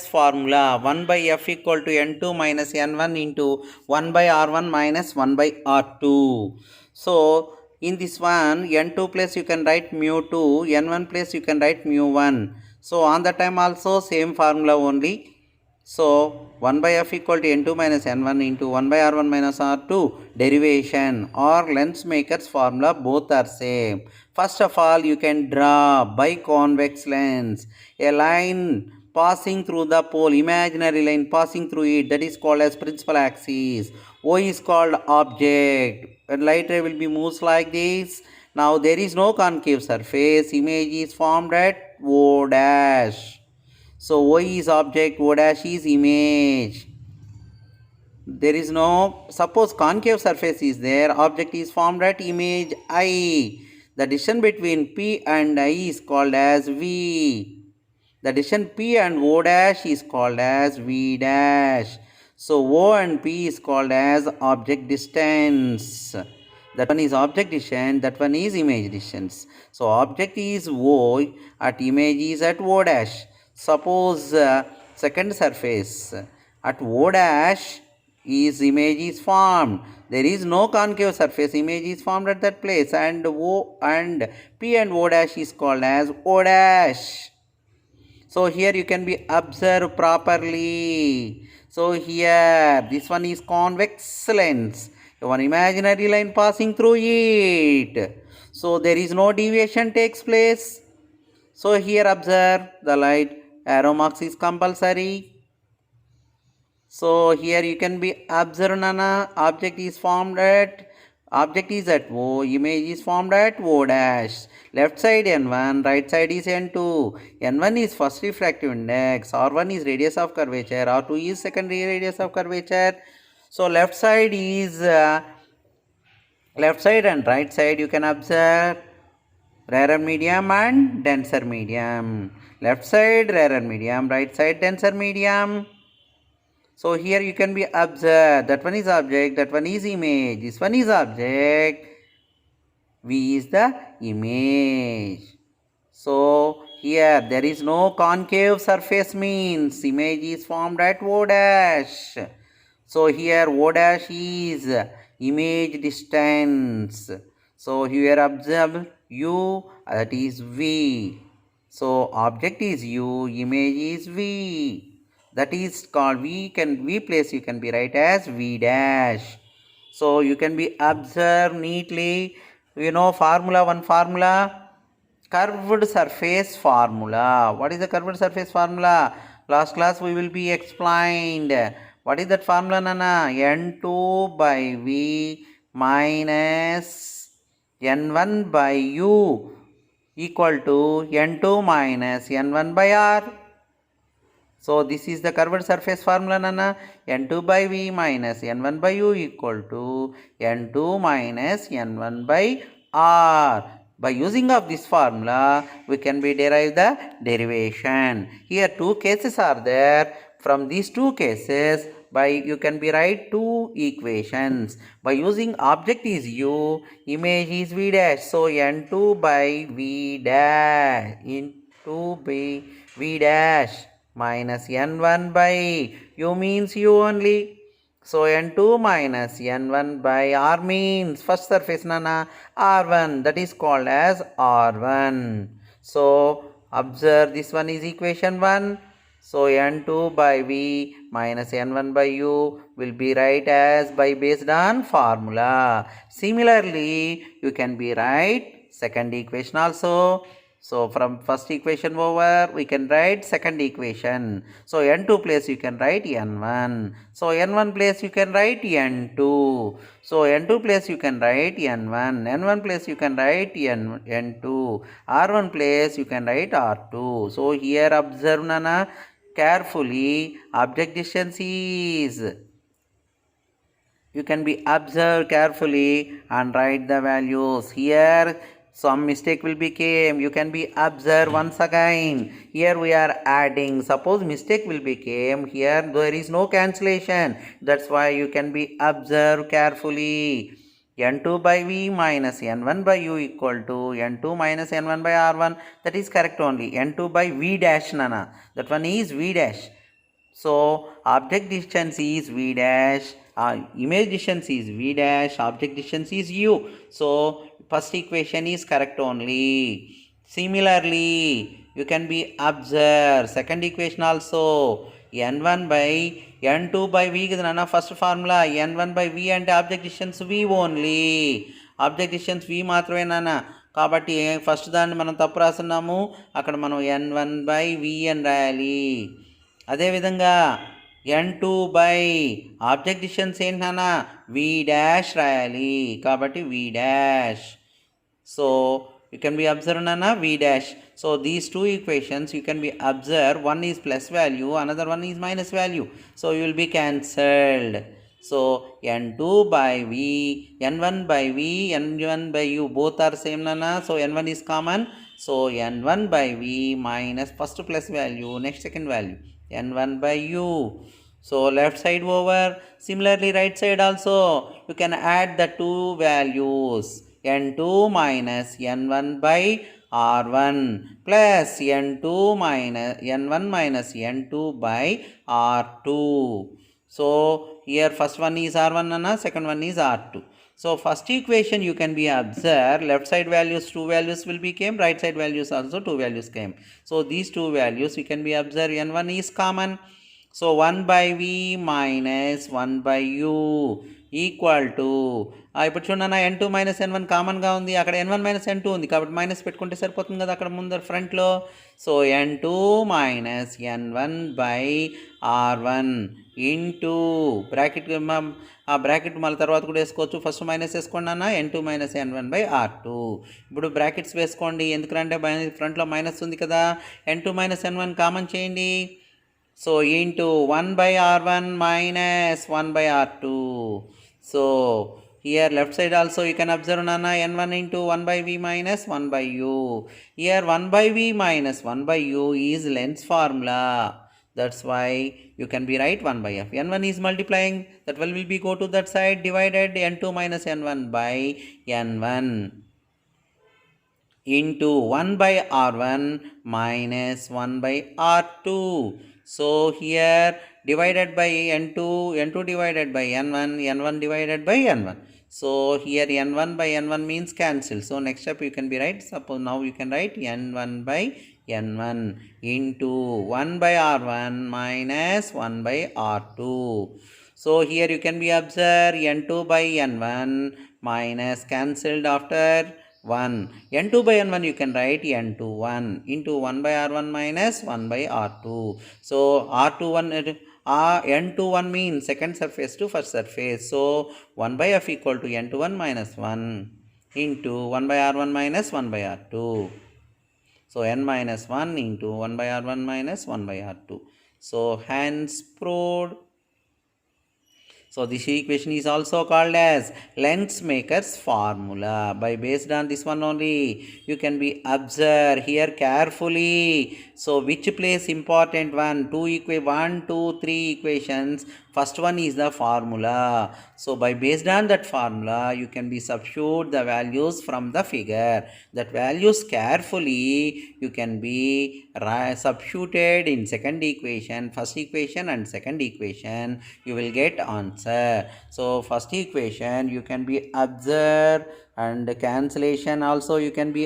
formula 1 by f equal to n2 minus n1 into 1 by r1 minus 1 by r2. So in this one, n2 place you can write mu2, n1 place you can write mu1. So on the time also same formula only. So 1 by f equal to n2 minus n1 into 1 by r1 minus r2 derivation or Lensmaker's formula both are same. First of all, you can draw biconvex lens, a line passing through the pole, imaginary line passing through it, that is called as principal axis. O is called object. When light ray will be moves like this. Now there is no concave surface. Image is formed at O dash. So O is object, O dash is image. There is no, suppose concave surface is there, object is formed at image I. The distance between P and I is called as V. The distance P and O dash is called as V dash. So O and P is called as object distance. That one is object distance, that one is image distance. So object is O, at image is at O dash. Suppose second surface at O dash is image is formed. There is no concave surface, image is formed at that place, and O and P and O dash is called as O dash. So here you can be observed properly. So here this one is convex lens, one imaginary line passing through it. So there is no deviation takes place. So here observe the light arrow marks is compulsory. So here you can be observed, Nana, object is formed at, object is at O, image is formed at O dash. Left side n1, right side is n2. n1 is first refractive index, r1 is radius of curvature, r2 is second radius of curvature. So left side is left side and right side you can observe rarer medium and denser medium. Left side rarer medium, right side denser medium. So here you can be observed, that one is object, that one is image, this one is object, V is the image. So here there is no concave surface, means image is formed at O dash. So here O dash is image distance. So here observe U, that is V. So object is U, image is V. That is called V place you can be write as V dash. So you can be observe neatly. You know formula, one formula, curved surface formula. What is the curved surface formula? Last class we will be explained. What is that formula, Nana? N2 by V minus N1 by U equal to N2 minus N1 by R. So this is the curved surface formula, Nana. N2 by V minus N1 by U equal to N2 minus N1 by R. By using of this formula, we can be derive the derivation. Here two cases are there. From these two cases, you can be write two equations. By using object is U, image is V dash. So N2 by V dash into by V dash minus N1 by U means U only. So N2 minus N1 by R means first surface, Nana, R1, that is called as R1. So observe, this one is equation 1. So N2 by V minus N1 by U will be write as by based on formula. Similarly, you can be write second equation also. So from first equation over, we can write second equation. So N2 place you can write N1. So N1 place you can write N2. So N2 place you can write N1. N1 place you can write N2. R1 place you can write R2. So here observe, Nana, carefully. Object distance is, you can be observe carefully and write the values. Here some mistake will be came. You can be observe once again. Here we are adding. Suppose mistake will be came. Here there is no cancellation. That's why you can be observe carefully. N2 by V minus N1 by U equal to N2 minus N1 by R1. That is correct only. N2 by V dash, Nana. That one is V dash. So object distance is v dash, image distance is v dash, object distance is u. So first equation is correct only. Similarly you can be observe second equation also. n1 by n2 by v కదా first formula. n1 by v అంటే object distance v only, object distance v మాత్రమే నాన్న. కాబట్టి first దాన్ని మనం తప్పు రాస్తున్నాము, అక్కడ మనం n1 by v అని రాయాలి. అదేవిధంగా n2 బై ఆబ్జెక్ట్ డిస్టెన్స్ ఏంటన్నా v డాష్ రాయాలి, కాబట్టి v dash. So you can be observed nana v dash. So these two equations you can be observed, one is plus value, another one is minus value, so you will be cancelled. So n2 by v, n1 by v, n1 by u both are same nana, so n1 is common, so n1 by v minus first plus value, next second value n1 by u. So left side over. Similarly right side also you can add the two values, n2 minus n1 by r1 plus n2 minus n1 minus n2 by r2. So here first one is r1 and second one is r2. So first equation you can be observe, left side values 2 values will be came, right side values also 2 values came. So these 2 values you can be observe, n1 is common. So 1 by v minus 1 by u equal to, ఇప్పుడు చూడన్నా n2 minus n1 కామన్గా ఉంది, అక్కడ n1 minus n2 ఉంది కాబట్టి minus పెట్టుకుంటే సరిపోతుంది కదా అక్కడ ముందర ఫ్రంట్లో. So n2 minus n1 by r1 into bracket, ఆ బ్రాకెట్ మళ్ళీ తర్వాత కూడా వేసుకోవచ్చు, ఫస్ట్ మైనస్ వేసుకోండి అన్న, n2 minus n1 by r2. ఇప్పుడు బ్రాకెట్స్ వేసుకోండి, ఎందుకంటే ఫ్రంట్లో మైనస్ ఉంది కదా, n2 మైనస్ n1 కామన్ చేయండి. So into 1 by r1 minus 1 by r2. So here left side also you can observe nana, n1 into 1 by v minus 1 by u. Here 1 by v minus 1 by u is Lenz's formula. That's why you can be write 1 by f. n1 is multiplying, that will be go to that side, divided n2 minus n1 by n1 into 1 by r1 minus 1 by r2. So here divided by n2, n2 divided by n1, n1 divided by n1. So here n1 by n1 means cancel. So next step you can be right. Suppose now you can write n1 by n1 into 1 by r1 minus 1 by r2. So here you can be observe n2 by n1 minus cancelled after 1. n2 by n1 you can write n2 1 into 1 by r1 minus 1 by r2. So r21 n21 means second surface to first surface. So 1 by f equal to n21 minus 1 into 1 by r1 minus 1 by r2. So n minus 1 into 1 by r1 minus 1 by r2. So hence proved. So this equation is also called as Lenz's maker's formula. By based on this one only you can be observe here carefully. So which place important one, 1 2 3 equations, first one is the formula. So by based on that formula you can be substitute the values from the figure. That values carefully you can be substituted in second equation, first equation and second equation, you will get answer. So first equation you can be observe and cancellation also you can be